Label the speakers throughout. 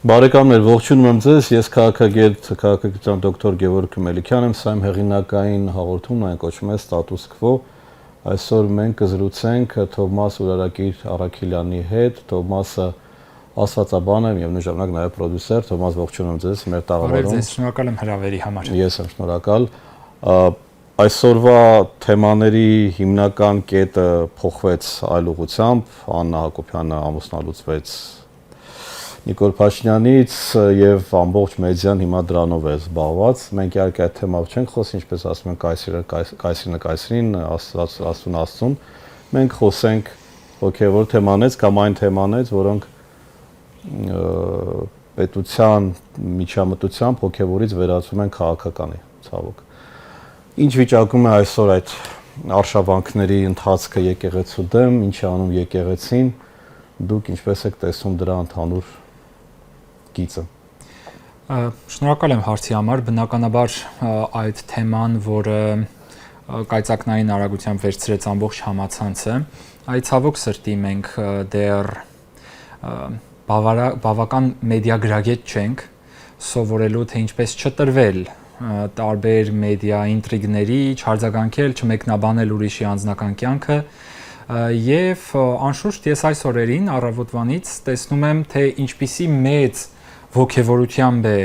Speaker 1: Բարեկամներ, ողջունում եմ ձեզ, ես քաղաքագետ, քաղաքագիտության դոկտոր Գևորգ Մելիքյան եմ, սա իմ հեղինակային հաղորդումն այն կոչվում է Status Quo։ Այսօր մենք կզրուցենք Թովմաս Ուրարակիր Առաքելյանի հետ, Թովմասը աստվածաբան է եւ նույնժամանակ նաեւ պրոդյուսեր։ Թովմաս, ողջունում եմ ձեզ մեր տաղավարում։
Speaker 2: Ձեզ շնորհակալ եմ հրավերի համար։
Speaker 1: Ես եմ շնորհակալ։ Այսօրվա թեմաների հիմնական կետը փոխվեց այլ ուղղությամբ, Աննա Հակոբյանը ամուսնալուծվեց Նիկոլ Փաշինյանից եւ ամբողջ մեդիան հիմա դրանով է զբաղված։ Մենք իհարկե այդ թեմայով չենք խոսի, ինչպես ասում են կայսրին, Աստծուն։ Մենք խոսենք հոգեվոր թեմանից կամ այն թեմանից, որոնք պետության միջամտությամբ հոգեվորից վերածվում են քաղաքականի, ցավոք։ Ինչ վիճակում է այսօր այդ արշավանքների ընթացքը եկեղեցու դեմ, ինչ է անում եկեղեցին, դուք ինչպես եք տեսնում դրա ընդհանուր գիծը։
Speaker 2: Շնորհակալ եմ հարցի համար, բնականաբար այդ թեման, որը կայծակնային արագությամբ վերցրեց ամբողջ համացանցը, այդ ցավոք սրտի մենք դեռ բավական մեդիագրագետ չենք սովորելու, թե ինչպես չտրվել տարբեր մեդիա ինտրիգների, չարձագանքել, չմեկնաբանել ուրիշի անձնական կյանքը եւ անշուշտ ես այս օրերին առավոտվանից տեսնում եմ, թե ինչպիսի մեծ ոգևորությամբ է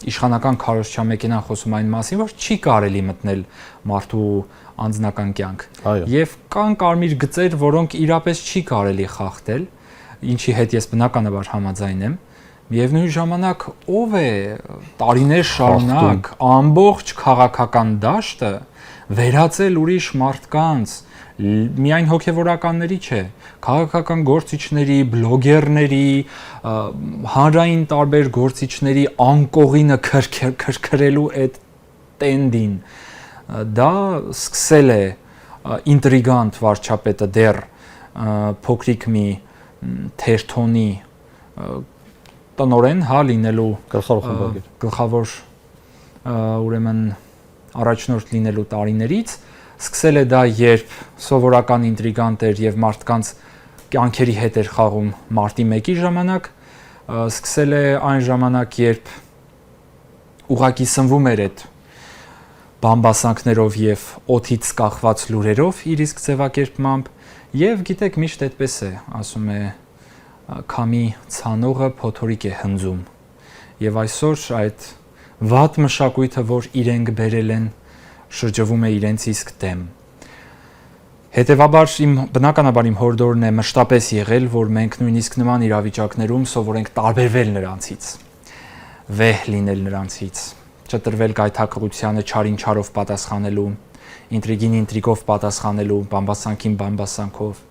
Speaker 2: իշխանական քարոզչության մեկինան խոսում այն մասին, որ չի կարելի մտնել մարդու անձնական կյանք եւ կան կարմիր գծեր, որոնք իրապես չի կարելի խախտել, ինչի հետ ես բնականաբար համաձայն եմ։ Միևնույն ժամանակ ով է տարիներ շարունակ ամբողջ քաղաքական դաշտը վերածել ուրիշ մարդկանց, միայն հոգևորականների չէ, քաղաքական գործիչների, բլոգերների, հանրային տարբեր գործիչների անկողինը քրքրելու այդ տենդին, դա սկսել է ինտրիգանտ վարչապետը դեռ փոքրիկ մի թերթոնի տնորեն լինելու գլխավոր ուրեմն առաջնորդ լինելու տարիներից սկսել է դա, երբ սովորական ինտրիգանտ էր եւ մարդկանց կյանքերի հետ էր խաղում մարտի 1-ի ժամանակ, սկսել է այն ժամանակ, երբ ուղակի սնվում էր այդ բամբասանքներով եւ օդից կախված լուրերով իր իսկ ձևակերպմամբ, եւ գիտեք, միշտ այդպես է, ասում է քամի ցանողը փոթորիկ է հնձում եւ այսօր այդ վատ մշակույթը, որ իրենք բերել են, շրջվում է իրենց իսկ դեմ։ Հետևաբար բնականաբար իմ հորդորն է մշտապես եղել, որ մենք նույնիսկ նման իրավիճակներում սովորենք տարբերվել նրանցից, վեհ լինել նրանցից, չտրվել գայթակղությանը չարին չարով պատասխանելու, ինտրիգին ինտրիգով պատասխանելու, բամբասանքին բամբասանքով։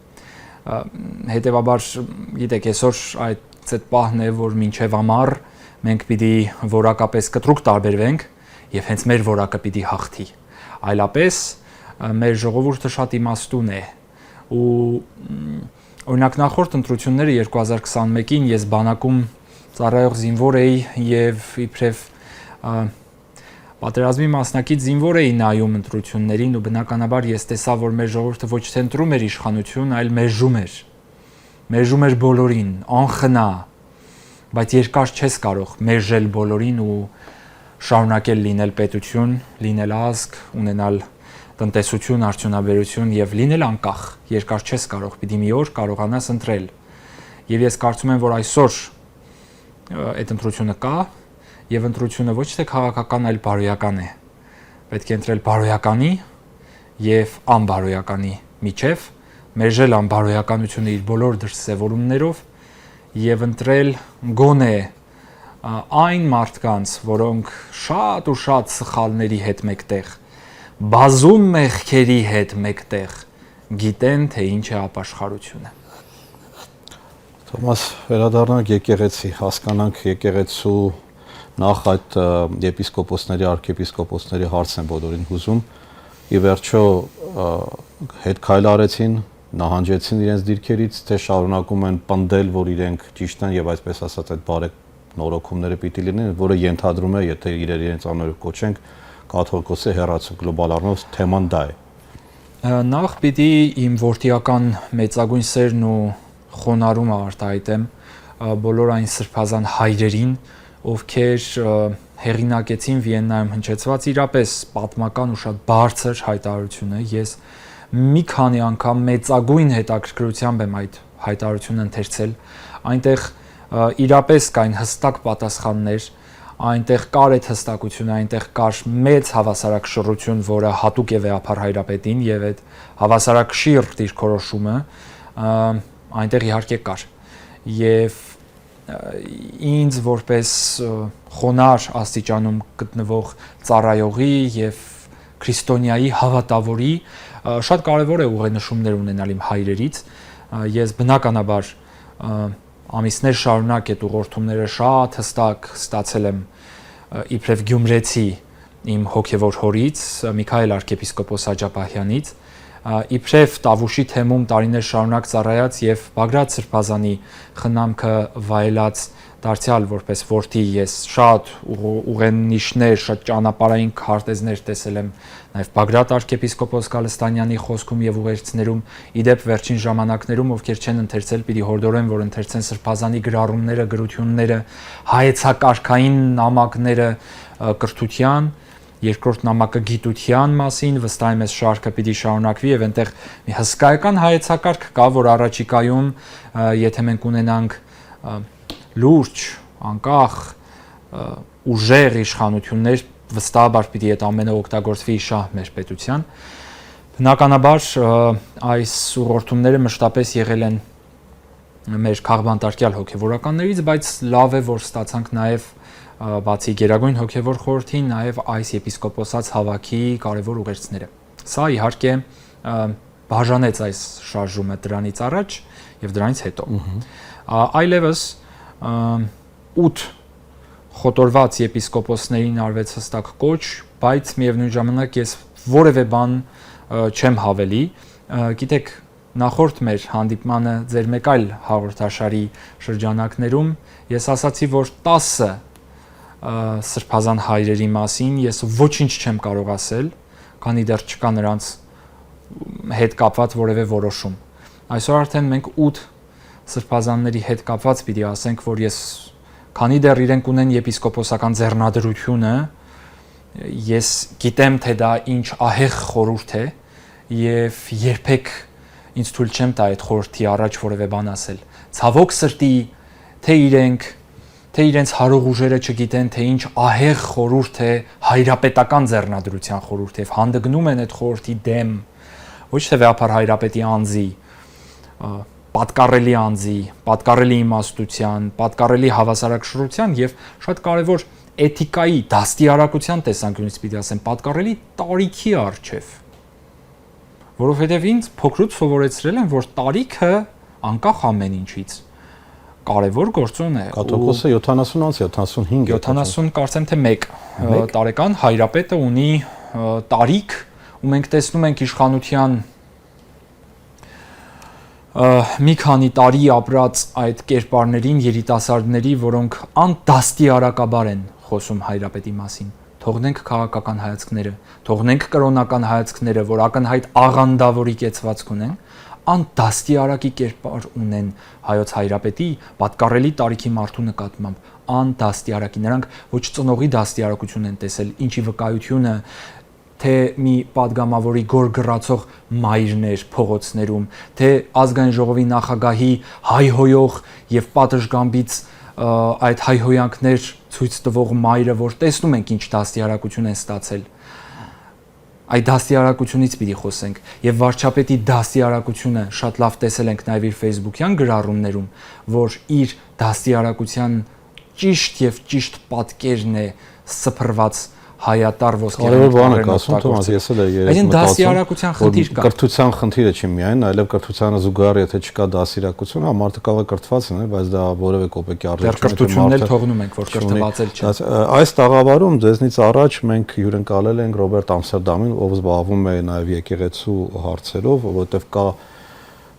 Speaker 2: Հետևաբար, գիտեք, այսօր այդ պահն է, որ մինչև ամառ մենք պիտի որակապես կտրուկ տարբերվենք եւ հենց մեր որակը պիտի հաղթի։ Այլապես մեր ժողովուրդը շատ իմաստուն է ու օրինակ նախորդ ընտրությունները 2021-ին ես բանակում ծառայող զինվոր էի եւ իբրև պատերազմի մասնակից զինվոր էի նայում ընտրություններին ու բնականաբար ես տեսա, որ մեր ժողովուրդը ոչ թե ընտրում էր իշխանություն, այլ մերժում էր բոլորին, անխնա, բայց երկար չես կարող մերժել բոլորին ու շարունակել լինել պետություն, լինել ազգ, ունենալ տնտեսություն, արդյունաբերություն եւ լինել անկախ, երկար չես կարող, պիտի մի օր կարողանաս ընտրել։ Եվ ես կարծում եմ, որ այսօր այդ ընտրությունը կա եւ ընտրությունը ոչ թե քաղաքական, այլ բարոյական է։ Պետք է ընտրել բարոյականի եւ անբարոյականի միջև, մերժել անբարոյականությունը իր բոլոր դրսևորումներով եւ ընտրել գոնե այն մարդկանց, որոնք շատ ու շատ սխալների հետ մեկտեղ, բազում մեղքերի հետ մեկտեղ գիտեն, թե ինչ է ապաշխարությունը։
Speaker 1: Թոմաս, վերադառնանք եկեղեցի, հասկանանք եկեղեցու նախ այդ եպիսկոպոսների, արքեպիսկոպոսների հարցն է բոլորին հուզում։ Ի վերջո հետ քայլ արեցին, նահանջեցին իրենց դիրքերից, թե շարունակում են պնդել, որ իրենք ճիշտ են եւ այսպես ասած այդ բարեք նորոգումները պիտի լինեն, որը ենթադրում է, եթե իրենց անունով կոչենք, կաթողիկոսի հեռացում գլոբալ առումով թեման դա է։
Speaker 2: Նախ պիտի իմ որդիական մեծագույն սերն ու խոնարհումը արտահայտեմ բոլոր այն սրբազան հայրերին, ովքեր հեղինակեցին Վիեննայում հնչեցված իրապես պատմական ու շատ բարձր հայտարարությունը։ Ես մի քանի անգամ մեծագույն հետաքրքրությամբ եմ այդ հայտարարությունը ընթերցել։ Այնտեղ իրապես կային հստակ պատասխաններ, այնտեղ կար այդ հստակությունը, այնտեղ կար մեծ հավասարակշռություն, որը հատուկ է վեհափառ հայրապետին, եւ այդ հավասարակշիռ դիրքորոշումը այնտեղ իհարկե կար։ Եվ ինձ որպես խոնար աստիճանում գտնվող ծառայողի եւ քրիստոնյայի հավատավորի շատ կարեւոր է ուղենշումներ ունենալ իմ հայրերից։ Ես բնականաբար ամիսներ շարունակ այդ ուղղորդումները շատ հստակ ստացել եմ իբրև գյումրեցի իմ հոգևոր հորից Միքայել arczepiskopos Աջապահյանից, իբրև Տավուշի թեմում տարիներ շարունակ ծառայած եւ Բագրատ Սրբազանի խնամքը վայելած դարձյալ որպես որդի ես շատ ուղենիշներ, շատ ճանապարհային քարտեզներ տեսել եմ նաեւ Բագրատ arczepiskopos Գալստանյանի խոսքում եւ ուղերձներում, իդեպ վերջին ժամանակներում ովքեր չեն ընթերցել, պիտի հորդորեն, որ ընթերցեն Սրբազանի գրառումները, գրությունները, հայեցակարգային նամակները կրթության, երկրորդ նամակը գիտության մասին, վստահ եմ այս շարքը պիտի շարունակվի եւ այնտեղ մի հսկայական հայեցակարգ կա, որ առաջիկայում եթե մենք ունենանք լուրջ, անկախ, ուժեղ իշխանություններ, վստահաբար պիտի այդ ամենը օգտագործվի շահ մեր պետության։ Բնականաբար այս ուղղորդումները մշտապես եղել են մեր քաղբանտարկյալ հոգևորականներից, բայց լավ է, որ ստացանք նաև բացի Գերագույն հոգևոր խորհրդի, նաև այս եպիսկոպոսած հավաքի կարևոր ուղերձները։ Սա իհարկե բաժանեց այս շարժումը դրանից առաջ եւ դրանից հետո։ Այլևս 8 խոտորված եպիսկոպոսներին արվեց հստակ կոչ, բայց միևնույն ժամանակ ես որևէ բան չեմ հավելի։ Գիտեք, նախորդ մեր հանդիպմանը ձեր մեկ այլ հաղորդաշարի շրջանակներում ես ասացի, որ 10 սրբազան հայրերի մասին ես ոչինչ չեմ կարող ասել, քանի դեռ չկա նրանց հետ կապված որևէ որոշում։ Այսօր արդեն մենք 8 սրբազանների հետ կապված պիտի ասենք, որ ես քանի դեռ իրենք ունեն եպիսկոպոսական ձեռնադրությունը, ես գիտեմ, թե դա ինչ ահեղ խորհուրդ է եւ երբեք ինձ թույլ չեմ տա այդ խորհրդի առաջ որևէ բան ասել։ Ցավոք սրտի, թե իրենց հարող ուժերը չգիտեն, թե ինչ ահեղ խորհուրդ է հայրապետական ձեռնադրության խորհուրդ եւ հանդգնում են այդ խորհրդի դեմ, ոչ թե վեհափառ հայրապետի անձի, պատկառելի անձի, պատկառելի իմաստության, պատկառելի հավասարակշռության եւ շատ կարեւոր էթիկայի, դաստիարակության տեսանկյունից պիտի ասեմ, պատկառելի տարիքի արժեվ, որովհետեւ ինձ փոքրուց սովորեցրել են, որ տարիքը անկախ ամեն ինչից կարևոր գործոն է։
Speaker 1: Կաթողիկոսը 70 անց 75
Speaker 2: 70 կարծեմ թե 1 տարեկան հայրապետը ունի տարիք, ու մենք տեսնում ենք իշխանության մի քանի տարի ապրած այդ կերպարներին, երիտասարդների, որոնք անդաստիարակաբար են խոսում հայրապետի մասին։ Թողնենք քաղաքական հայացքները, թողնենք կրոնական հայացքները, որ ակնհայտ աղանդավորի կեցվածք ունեն, անդաստիարակի կերպար ունեն հայոց հայրապետի պատկառելի տարիքի մարդու նկատմամբ, անդաստիարակի, նրանք ոչ ծնողի դաստիարակություն են տեսել, ինչի վկայությունը թե մի падգամավորի գորգռացող մայրներ փողոցներում, թե ազգային ժողովի նախագահի հայհոյող եւ պատժգամբից այդ հայհոյանքներ ցույց տվող մայրը, որ տեսնում ենք ինչ դաստիարակություն են ստացել։ Այդ դաստիարակությունից պիտի խոսենք եւ վարչապետի դաստիարակությունը շատ լավ տեսել ենք նաեւ իր Facebook-յան գրառումներում, որ իր դաստիարակության ճիշտ պատկերն է սփռված հայատար ոսկերանոց
Speaker 1: բանը ասում Թոմաս, ես էլ երեք
Speaker 2: դաստիարակության խնդիր կա։
Speaker 1: Կրթության խնդիրը չի միայն, այլև կրթությանը զուգահեռ եթե չկա դաստիարակություն, մարդը կարող է կրթված լինել, բայց դա որևէ կոպեկի արժեք
Speaker 2: չէ։ Կրթությունն էլ թողնում ենք, որ կրթվածել չէ։
Speaker 1: Այս տաղավարում ձեզնից առաջ մենք հյուրընկալել ենք Ռոբերտ Ամստերդամին, ով զբաղվում է նաև եկեղեցու հարցերով, որովհետև կա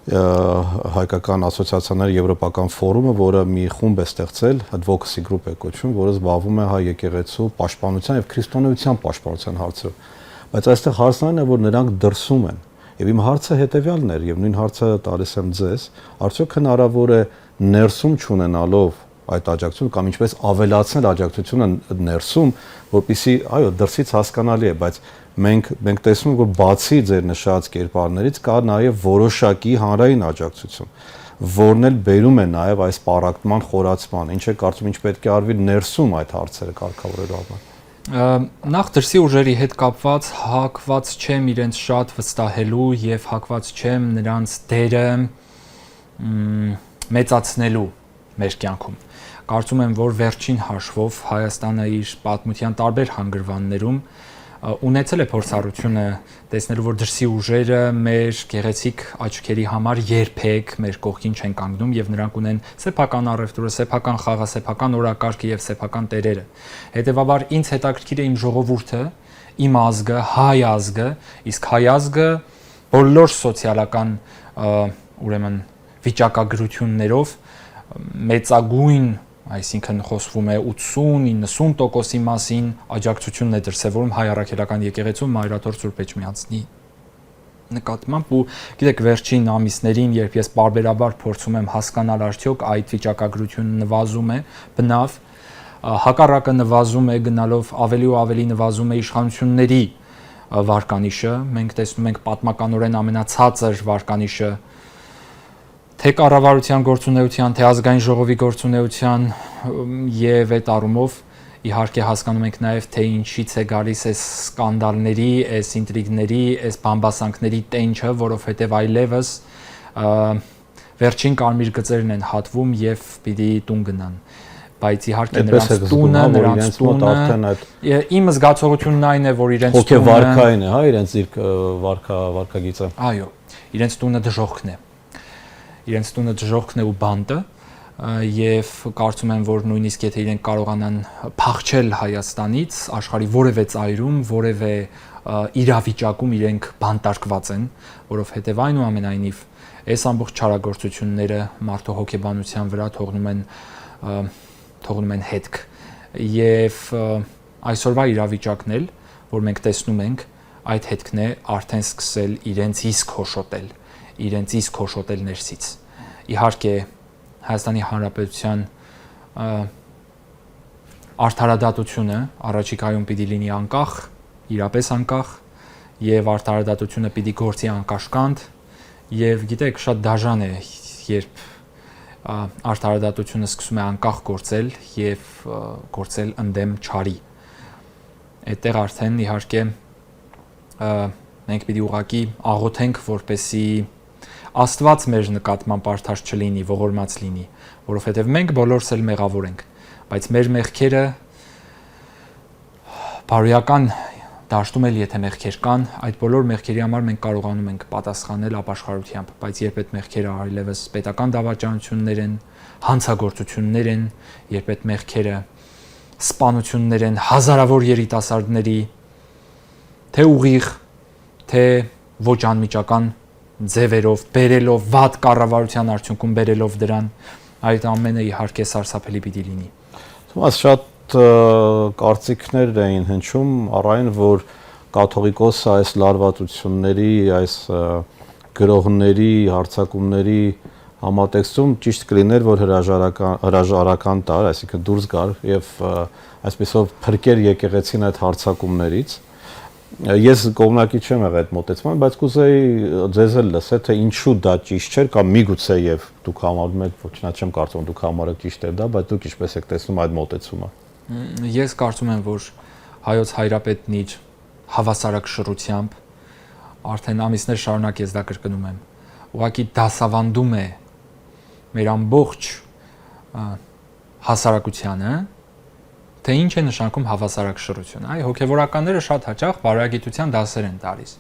Speaker 1: հայկական ասոցիացիաների եվրոպական ֆորումը, որը մի խումբ է ստեղծել, advocacy group է կոչվում, որը զբաղվում է հայ եկեղեցու պաշտպանության եւ քրիստոնեության պաշտպանության հարցերով։ Բայց այստեղ հարցն այն է, որ նրանք դրսում են Եվ իմ հարցը հետեւյալն էր, եւ նույն հարցը տալիս եմ ձեզ, արդյոք հնարավոր է ներսում չունենալով այդ աջակցությունը կամ ինչպես ավելացնել աջակցությունը ներսում, որpիսի, այո, դրսից հասկանալի է, բայց մենք տեսնում ենք, որ բացի ձեր նշած կերպարներից կա նաեւ որոշակի հանրային աջակցություն, որն էլ բերում է նաեւ այս պարակտման խորացման։ Ինչ է կարծում, ինչ պետք է արվի ներսում այդ հարցերը կարգավորելու համար։
Speaker 2: Նախ դրսի ուժերի հետ կապված հակված չեմ իրենց շատ վստահելու եւ հակված չեմ նրանց դերը մեծացնելու մեր կյանքում։ Կարծում եմ, որ վերջին հաշվով Հայաստանը իր պատմության տարբեր հանգրվաններում ունեցել է փորձառությունը տեսնելու, որ դրսի ուժերը մեր գեղեցիկ աչքերի համար երբեք մեր կողքին չեն կանգնում եւ նրանք ունեն սեփական առևտուրը, սեփական խաղը, սեփական օրակարգը եւ սեփական տերերը։ Հետևաբար ինձ հետաքրքիր է իմ ժողովուրդը, իմ ազգը, հայ ազգը, իսկ հայ ազգը բոլոր սոցիալական ուրեմն վիճակագրություններով մեծագույն, այսինքն խոսվում է 80-90%-ի մասին աջակցությունն է դրսևորում հայ առաքելական եկեղեցու Մայրաթոր Սուրբ Էջմիածնի նկատմամբ ու գիտեք վերջին ամիսներին, երբ ես բարբերաբար փորձում եմ հասկանալ արդյոք այդ վիճակագրությունը նվազում է, բնավ հակառակը նվազում է գնալով ավելի ու ավելի նվազում է իշխանությունների վարկանիշը, մենք տեսնում ենք պատմականորեն ամենացածր վարկանիշը թե կառավարության գործունեության, թե ազգային ժողովի գործունեության եւ այդ առումով իհարկե հասկանում ենք նաեւ թե ինչից է գալիս այս սկանդալների, այս ինտրիգների, այս բամբասանքների տենչը, որովհետեւ այլևս վերջին կարմիր գծերն են հատվում եւ պիտի տուն գնան։ Բայց իհարկե նրանց տունը, նրանց տունը իմ զգացողությունն այն է, որ իրենց տունը
Speaker 1: հոգեվարքային է, հա, իրենց իր վարքագիծը։
Speaker 2: Այո, իրենց տունը դժոխքն է։ Իրենց տունը դժոխքն է ու բանտը եւ կարծում եմ, որ նույնիսկ եթե իրենք կարողանան փախչել Հայաստանից, աշխարհի որևէ ծայրում, որևէ իրավիճակում իրենք բանտարկված են, որովհետեւ այնուամենայնիվ այս ամբողջ չարագործությունները մարդու հոգեբանության վրա թողնում են հետք եւ այսօրվա իրավիճակն էլ, որ մենք տեսնում ենք, այդ հետքն է արդեն սկսել իրենց իսկ հոշոտել ներսից։ Իհարկե Հայաստանի Հանրապետության արդարադատությունը առաջիկայում պիտի լինի անկախ, իրապես անկախ եւ արդարադատությունը պիտի գործի անկաշկանդ եւ գիտեք շատ դաժան է երբ արդարադատությունը սկսում է անկախ գործել եւ գործել ընդդեմ չարի։ Այդտեղ արդեն իհարկե մենք պիտի ուղղակի աղոթենք, որպեսզի Աստված մեր նկատմամբ արդար չլինի, ողորմած լինի, որովհետև մենք բոլորս էլ մեղավոր ենք, բայց մեր մեղքերը բարոյական դաշտում էլ եթե մեղքեր կան, այդ բոլոր մեղքերի համար մենք կարողանում ենք պատասխանել ապաշխարությամբ, բայց երբ այդ մեղքերը այլևս պետական դավաճանություններ են, հանցագործություններ են, երբ այդ մեղքերը սպանություններ են հազարավոր երիտասարդների, թե ուղիղ, թե ոչ անմիջական ձևերով, բերելով վատ կառավարության արդյունքում բերելով դրան, այդ ամենը իհարկե սարսափելի պիտի լինի։
Speaker 1: Թոմաս, շատ կարծիքներ էին հնչում առայն, որ կաթողիկոսը այս լարվածությունների, այս գրողների, հարձակումների համատեքստում ճիշտ կլիներ, որ հրաժարական տար, այսինքն դուրս գար եւ այսպեսով փրկեր եկեղեցին այդ հարձակումներից։ Ես կողմնակի չեմ եղել այդ մոտեցման, բայց կուզեի ձեզ էլ լսել, թե ինչու դա ճիշտ չէր կամ միգուցե եւ դուք համարում եք, ոչ նա չեմ կարծում դուք համարեք ճիշտ էր դա, բայց դուք ինչպես եք տեսնում այդ մոտեցումը։
Speaker 2: Ես կարծում եմ, որ հայոց հայրապետն իր հավասարակշռությամբ արդեն ամիսներ շարունակ ես դա կրկնում եմ, ուղղակի դասավանդում է մեր ամբողջ հասարակությանը, թե ինչ է նշանակում հավասարակշռություն։ Այ հոգևորականները շատ հաճախ բարոյագիտության դասեր են տալիս։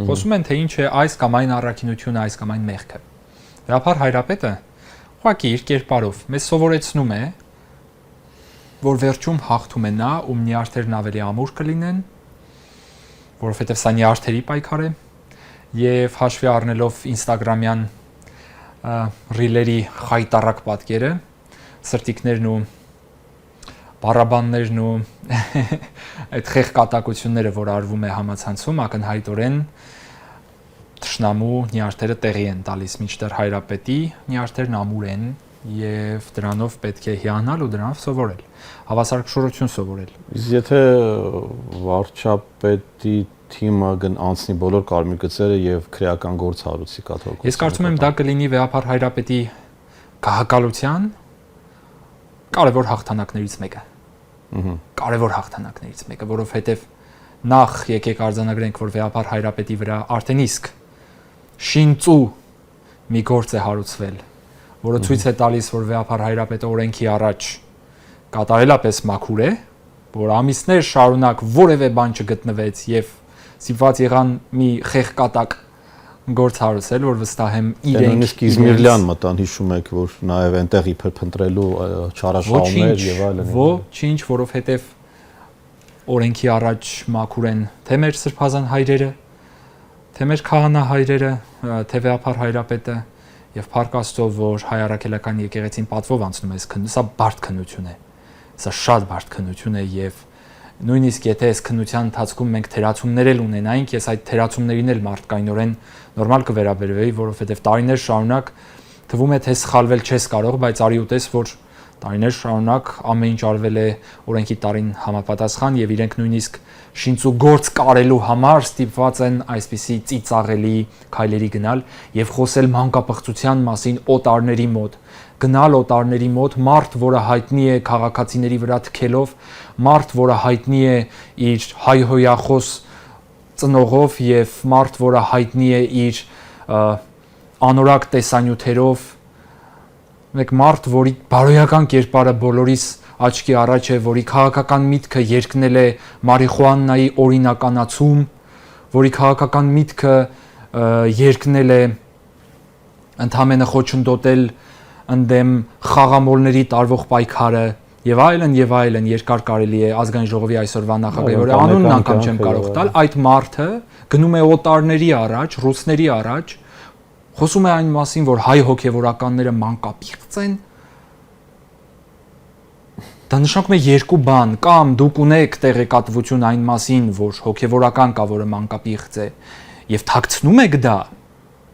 Speaker 2: Խոսում են, թե ինչ է այս կամ այն առաքինությունը, այս կամ այն մեղքը։ Դրափար հայրապետը ուղղակի իր կերպարով մեզ սովորեցնում է, որ վերջում հաղթում է նա, ում նյարդերն ավելի ամուր կլինեն, որովհետև սա նյարդերի պայքար է, եւ հաշվի առնելով ինստագրամյան ռիլերի խայտառակ պատկերը, սրտիկներն ու բառաբաններն ու այդ խեղ կատակությունները, որ արվում է համացանցում, ակնհայտորեն Թշնամու նյարդերը տեղի են տալիս, մինչդեռ հայրապետի նյարդերն ամուր են եւ դրանով պետք է հիանալ ու դրանով սովորել, հավասարակշռություն սովորել։
Speaker 1: Իսկ եթե վարչապետի թիմը անցնի բոլոր կարմիր գծերը եւ քրեական գործ հարուցի կաթողիկոսի։
Speaker 2: Ես կարծում եմ դա կլինի վեհապար հայրապետի քաղաքալության կարևոր հաղթանակներից մեկը։ Կարևոր հաղթանակներից մեկը, որովհետեւ նախ եկեք արձանագրենք, որ վեհապար հայրապետի վրա արդեն իսկ շինծու մի գործ է հարուցվել, որը ցույց է տալիս, որ վեհապար հայրապետը օրենքի առաջ կատարելապես մաքուր է, որ ամիսներ շարունակ որևէ բան չգտնվեց եւ սիվված եղան մի խեղկատակ գործ հարուցել, որ վստահ եմ իրենք
Speaker 1: նույնիսկ Իզմիրլյան մտան, հիշում եք, որ նաեւ այնտեղ իբր փնտրելու չարաշահումներ եւ այլն։
Speaker 2: Ոչինչ, որովհետեւ օրենքի առաջ մաքուր են թե մեր սրբազան հայրերը, թե մեր քահանա հայրերը, թե վեհապար հայրապետը եւ փառք Աստծո, որ հայ առաքելական եկեղեցին պատվով անցնում է այս քննությունը, սա բարդ քննություն է։ Սա շատ բարդ քննություն է եւ նույնիսկ եթե այս քննության ընթացքում մենք թերացումներ էլ ունենայինք, ես այդ թերացումներին էլ մարդկայնորեն նորմալ կվերաբերվեի, որովհետեւ տարիներ շարունակ թվում է թե սխալվել չես կարող, բայց արի ուտես, որ տարիներ շարունակ ամեն ինչ արվել է օրենքի տարին համապատասխան եւ իրենք նույնիսկ շինծու գործ կարելու համար ստիպված են այսպիսի ծիծաղելի քայլերի գնալ եւ խոսել մանկապղծության մասին օտարների մոտ, գնալ օտարների մոտ, մարդ, որը հայտնի է քաղաքացիների վրա թքելով, մարդ, որը հայտնի է իր հայհոյախոս ծնողով եւ մարդ, որը հայտնի է իր անորակ տեսանյութերով, մեկ մարդ, որի բարոյական կերպարը բոլորիս աչքի առաջ է, որի քաղաքական միտքը երկնել է մարիխուանայի օրինականացում, որի քաղաքական միտքը երկնել է ընդհանրապես խոչընդոտել ընդդեմ խաղամոլների տարվող պայքարը եւ այլն երկար կարելի է ազգային ժողովի այսօրվա նախագահի որը անունն անգամ չեմ կարող տալ, այդ մարդը գնում է օտարների առաջ, ռուսների առաջ, խոսում է այն մասին, որ հայ հոգևորականները մանկապիղծ են։ Դա նշանակում է երկու բան, կամ դուք ունեք տեղեկատվություն այն մասին, որ հոգևորական կա, որը մանկապիղծ է, եւ թաքցնում եք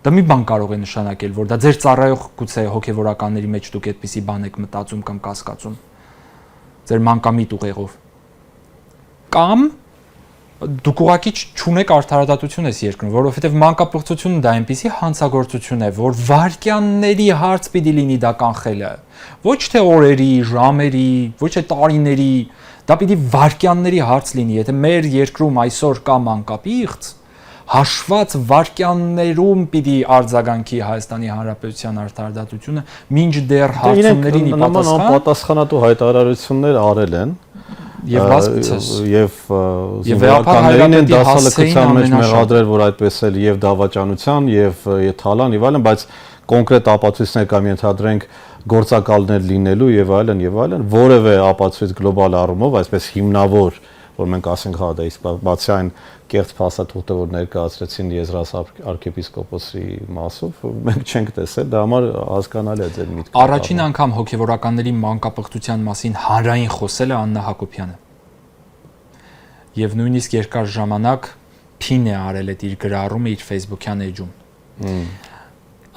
Speaker 2: դա մի բան կարող է նշանակել, որ դա ձեր ծառայող գուցե հոգևորականների մեջ դուք այդպիսի բան եք մտածում կամ կասկածում, ձեր մանկամիտ ուղեղով, կամ դուք ուղղակի չունեք արդարադատություն ես երկրում, որովհետև մանկապղծությունը դա այնպիսի հանցագործություն է, որ վայրկյանների հարց պիտի լինի դա կանխելը, ոչ թե օրերի, ժամերի, ոչ թե տարիների, դա պիտի վայրկյանների հարց լինի, եթե մեր երկրում այսօր կա մանկապիղծ, հաշված վայրկյաններում պիտի արձագանքի Հայաստանի Հանրապետության արդարադատությունը, մինչդեռ հարցումներին
Speaker 1: նման պատասխանատու հայտարարություններ արել են
Speaker 2: եւ բացուցես
Speaker 1: եւ զինվորականներին են դասալքության մեջ մեղադրել, որ այդպես էլ եւ դավաճանության եւ թալան եւ այլն, բայց կոնկրետ ապացույցներ կամ ենթադրենք գործակալներ լինելու եւ այլն, որևէ ապացույց գլոբալ առումով, այսպես հիմնավոր, որ մենք ասենք հա դա իսկ բացի այն կեղծ փաստաթուղթը, որ ներկայացրեցին Եզրաս arczepiskopos-ի մասով, մենք չենք տեսել, դա համար հասկանալի է ձեր միտքը։
Speaker 2: Առաջին անգամ հոգևորականների մանկապղծության մասին հանրային խոսել է Աննա Հակոբյանը։ Եվ նույնիսկ երկար ժամանակ փին է արել այդ իր գրառումը իր Facebook-յան էջում։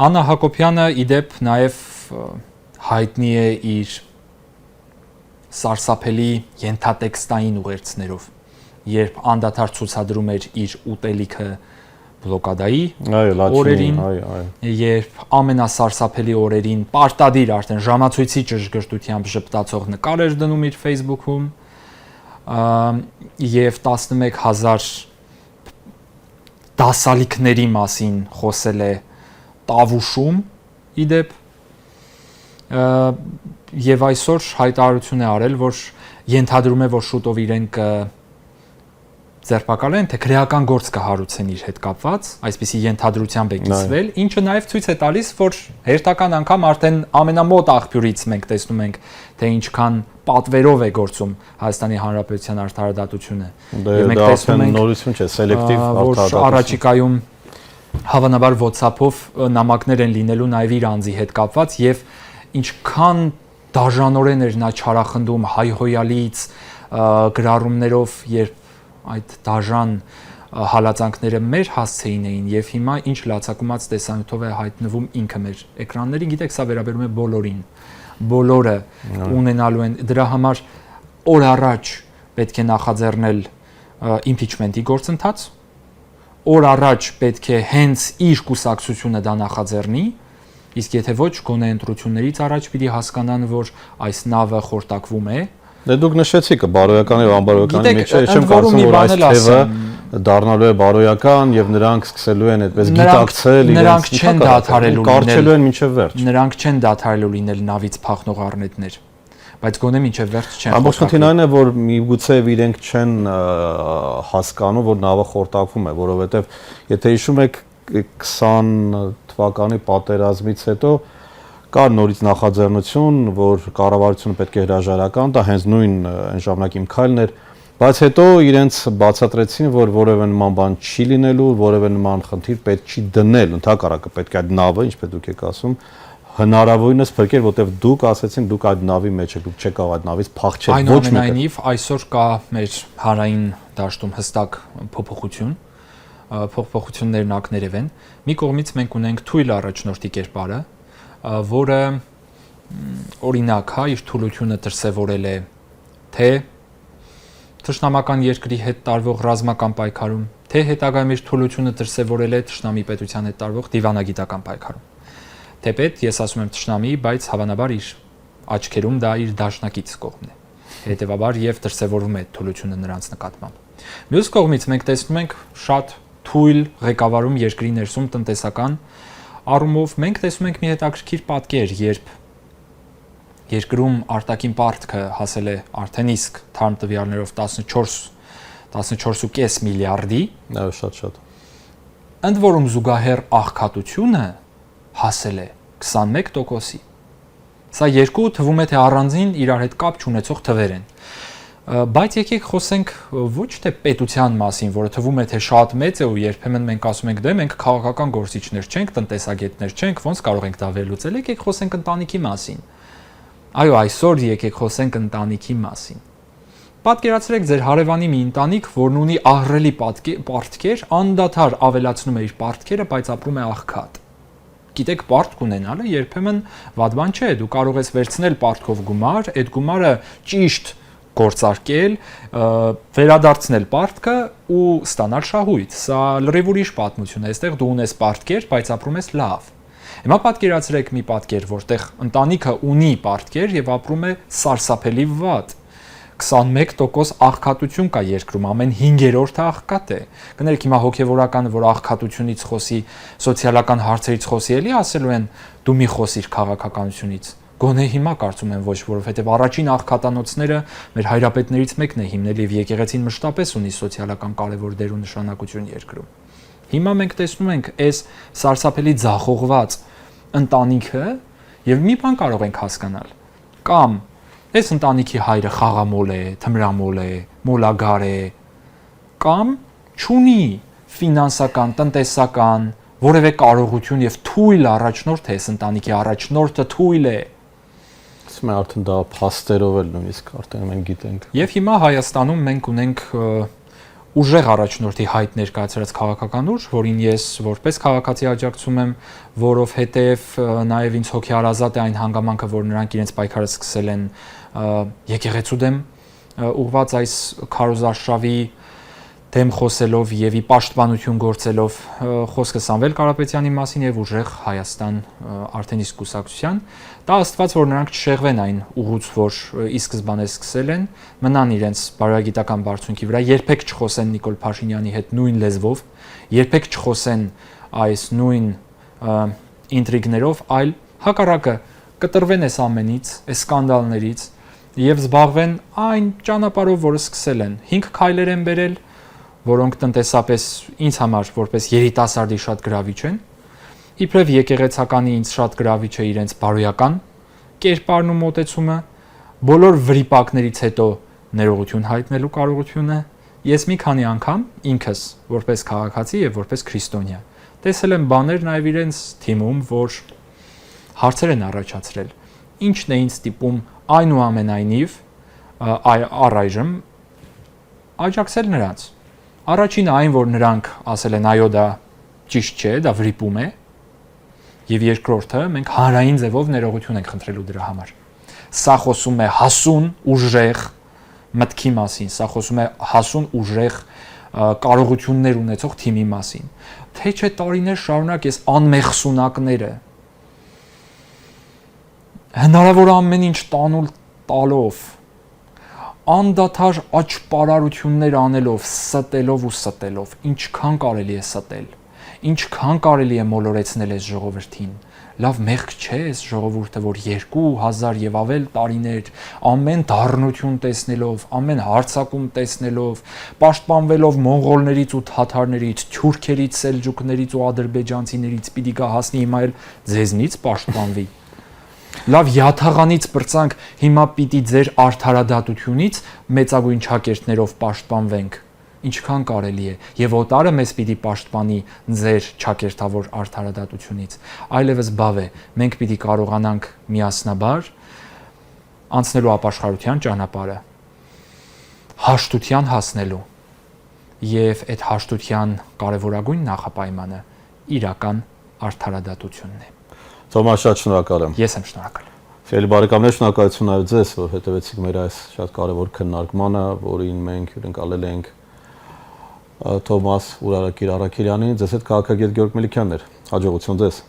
Speaker 2: Աննա Հակոբյանը իդեպ նաև հայտնի է իր սարսափելի ենթատեքստային ուղերձներով, երբ անդադար ցուցադրում էր իր ուտելիքը բլոկադայի օրերին, երբ ամենասարսափելի օրերին պարտադիր արդեն ժամացույցի ճշգրտությամբ ժպտացող նկար էր դնում իր Facebook-ում, եւ 11000 դասալիքների մասին խոսել է Տավուշում իդեպ եւ այսօր հայտարարություն է արել, որ ենթադրում է, որ շուտով իրենք ձերբակալեն, թե քրեական գործ կհարուցեն իր հետ կապված, այսպիսի ենթադրությամբ է կիսվել, ինչը նաեւ ցույց է տալիս, որ հերթական անգամ արդեն ամենամոտ աղբյուրից մենք տեսնում ենք, թե ինչքան պատվերով է գործում Հայաստանի Հանրապետության արդարադատությունը։
Speaker 1: Եվ մենք տեսնում ենք նորություն չէ, սելեկտիվ
Speaker 2: արդարադատություն։ Առաջիկայում հավանաբար WhatsApp-ով նամակներ են լինելու նաեւ իր անձի հետ կապված եւ ինչքան դաժանորեն էր նա չարախնդում հայհոյալից գրառումներով, երբ այդ դաժան հալածանքները մեր հասցեին էին եւ հիմա ինչ լացակումած տեսանյութով է հայտնվում ինքը մեր էկրաններին, գիտեք, սա վերաբերում է բոլորին։ Բոլորը ունենալու են դրա համար օր առաջ պետք է նախաձեռնել impeachment-ի գործընթաց, օր առաջ պետք է հենց իր կուսակցությունը դա նախաձեռնի, իսկ եթե ոչ, գոնե ընտրություններից առաջ պիտի հասկանան, որ այս նավը խորտակվում է։
Speaker 1: Դե դուք նշեցիք բարոյականի եւ անբարոյականի մեջ, չեմ կարծում, որ այս թեվը դառնալու է բարոյական եւ նրանք սկսելու են այդպես գիտակցել
Speaker 2: նրանք չեն դադարելու
Speaker 1: կարճելու են մինչեւ վերջ։
Speaker 2: Նրանք չեն դադարելու լինել նավից փախնող առնետներ, բայց գոնե մինչեւ վերջ չեն։
Speaker 1: Ամբողջ խնդիրն այն է, որ միգուցե իրենք չեն հասկանում, որ նավը խորտակվում է, որովհետեւ եթե հիշում եք 20 թվականի պատերազմից հետո կար նորից նախաձեռնություն, որ կառավարությունը պետք է հրաժարական տա, հենց նույն այն ժամանակ իմ քայլն էր, բայց հետո իրենց բացատրեցին, որ որևէ նման բան չի լինելու, որևէ նման խնդիր պետք չի դնել, ընդհակառակը պետք է այդ նավը, ինչպես դուք եք ասում, հնարավորինս փրկել, որտեղ դուք ասեցին, դուք այդ նավի մեջ եք, դուք չեք կարող այդ նավից փախչել ոչ մեկը։
Speaker 2: Այնուամենայնիվ այսօր կա մեր հանրային դաշտում հստակ փոփոխություններն ակներև են։ Մի կողմից մենք ունենք թույլ առաջնորդի կերպարը, որը օրինակ հա իր թուլությունը դրսևորել է թե թշնամական երկրի հետ տարվող ռազմական պայքարում, թե հետագայում իր թուլությունը դրսևորել է թշնամի պետության հետ տարվող դիվանագիտական պայքարում։ Թեպետ ես ասում եմ թշնամի, բայց հավանաբար իր աչքերում դա իր դաշնակից կողմն է։ Հետևաբար եւ դրսևորվում է թուլությունը նրանց նկատմամբ։ Մյուս կողմից մենք տեսնում ենք շատ թույլ ղեկավարում երկրի ներսում տնտեսական առումով մենք տեսնում ենք մի հետաքրքիր պատկեր, երբ երկրում արտաքին պարտքը հասել է արդեն իսկ թարմ տվյալներով 14.5 միլիարդի,
Speaker 1: շատ։
Speaker 2: ընդ որում զուգահեռ աղքատությունը հասել է 21%-ի։ Սա երկու թվում է թե առանձին իրար հետ կապ չունեցող թվեր են։ Բայց եկեք խոսենք ոչ թե պետության մասին, որը թվում է թե շատ մեծ է ու երբեմն մենք ասում ենք դե մենք քաղաքական գործիչներ չենք, տնտեսագետներ չենք, ոնց կարող ենք դա վերլուծել, եկեք խոսենք ընտանիքի մասին։ Այո, այսօր եկեք խոսենք ընտանիքի մասին։ Պատկերացրեք ձեր հարևանի մի ընտանիք, որն ունի ահռելի պարտքեր, անդադար ավելացնում է իր պարտքերը, բայց ապրում է աղքատ։ Գիտեք, պարտք ունենալը երբեմն վատ բան չէ, դու կարող ես վերցնել պարտքով գումար, այդ գումարը ճիշտ գործարկել, վերադարձնել պարտքը ու ստանալ շահույթ։ Սա լրիվ ուրիշ պատմություն է, այստեղ դու ունես պարտքեր, բայց ապրում ես լավ։ Հիմա պատկերացրեք մի պատկեր, որտեղ ընտանիքը ունի պարտքեր եւ ապրում է սարսափելի վատ։ 21% աղքատություն կա երկրում, ամեն 5-րդը աղքատ է։ Կներեք հիմա հոգևորականը, որ աղքատությունից խոսի, սոցիալական հարցերից խոսի, էլի ասելու են դու մի խոսիր քաղաքականությունից։ Գոնե հիմա կարծում եմ ոչ, որովհետև առաջին աղքատանոցները մեր հայրապետներից մեկն է հիմնել եւ եկեղեցին մշտապես ունի սոցիալական կարևոր դեր ու նշանակություն երկրում։ Հիմա մենք տեսնում ենք այս սարսափելի ձախողված ընտանիքը եւ մի բան կարող ենք հասկանալ։ Կամ այս ընտանիքի հայրը խաղամոլ է, թմրամոլ է, մոլագար է, կամ չունի ֆինանսական, տնտեսական որևէ կարողություն եւ թույլ առաջնորդ է, այս ընտանիքի առաջնորդը թույլ է։
Speaker 1: Ասում եմ արդեն դա փաստերով էլ նույնիսկ արդեն մենք գիտենք։
Speaker 2: Եվ հիմա Հայաստանում մենք ունենք ուժեղ առաջնորդի հայտ ներկայացրած քաղաքական ուժ, որին ես որպես քաղաքացի աջակցում եմ, որովհետև նաև ինձ հոգեարազատ է այն հանգամանքը, որ նրանք իրենց պայքարը սկսել են եկեղեցու դեմ ուղղված այս քարոզարշավի դեմ խոսելով եւ ի պաշտպանություն գործելով խոսքը Սամվել Կարապետյանի մասին եւ ուժեղ Հայաստան արդեն իսկ կուսակցության, դա աստված որ նրանք չշեղվեն այն ուղուց, որ ի սկզբանե սկսել են, մնան իրենց բարոյագիտական բարձունքի վրա, երբեք չխոսեն Նիկոլ Փաշինյանի հետ նույն լեզվով, երբեք չխոսեն այս նույն ինտրիգներով, այլ հակառակը կտրվեն այս ամենից, այս սկանդալներից եւ զբաղվեն այն ճանապարհով, որը սկսել են։ 5 քայլեր են բերել, որոնք տնտեսապես ինձ համար որպես երիտասարդի շատ գրավիչ են, իբրև եկեղեցականի ինձ շատ գրավիչ է իրենց բարոյական կերպարն ու մոտեցումը, բոլոր վրիպակներից հետո ներողություն հայտնելու կարողությունը, ես մի քանի անգամ ինքս որպես քաղաքացի եւ որպես քրիստոնյա տեսել եմ բաներ նաեւ իրենց թիմում, որ հարցեր են առաջացրել, ինչն է ինձ տիպում այնուամենայնիվ առայժմ աջակցել նրանց Առաջինը այն, որ նրանք ասել են այո, դա ճիշտ չէ, դա վրիպում է, եւ երկրորդը մենք հանրային ձևով ներողություն ենք խնդրելու դրա համար։ Սա խոսում է հասուն, ուժեղ մտքի մասին, սա խոսում է հասուն, ուժեղ կարողություններ ունեցող թիմի մասին։ Թե չէ տարիներ շարունակ այս անմեղսունակները հնարավոր ամեն ինչ տալով, անդադար աճպարարություններ անելով, ստելով ու ստելով, ինչքան կարելի է ստել, ինչքան կարելի է մոլորեցնել այս ժողովրդին։ Լավ մեղք չէ այս ժողովուրդը, որ 2000 եւ ավել տարիներ ամեն դառնություն տեսնելով, ամեն հարձակում տեսնելով, պաշտպանվելով մոնղոլներից ու թաթարներից, թյուրքերից, սելջուկներից ու ադրբեջանցիներից պիտի գա հասնի հիմա էլ ձեզնից պաշտպանվի։ Լավ յաթաղանից բրցանք, հիմա պիտի ձեր արդարադատությունից մեծագույն ճակերտներով պաշտպանվենք, ինչքան կարելի է, եւ օտարը մեզ պիտի պաշտպանի ձեր ճակերտավոր արդարադատությունից, այլևս բավ է, մենք պիտի կարողանանք միասնաբար անցնելու ապաշխարության ճանապարհը, հաշտության հասնելու, եւ այդ հաշտության կարևորագույն նախապայմանը իրական արդարադատությունն է։
Speaker 1: Թոմաս, շատ շնորհակալ եմ։
Speaker 2: Ես եմ շնորհակալ։
Speaker 1: Սիրելի բարեկամներ, շնորհակալություն նաև ձեզ, որ հետևեցիք մեր այս շատ կարևոր քննարկմանը, որին մենք հյուրընկալել ենք Թոմաս Ուրարակիր Առաքելյանին, ձեզ հետ քաղաքագետ Գեորգ Մելիքյանն էր։ Հաջողություն ձեզ։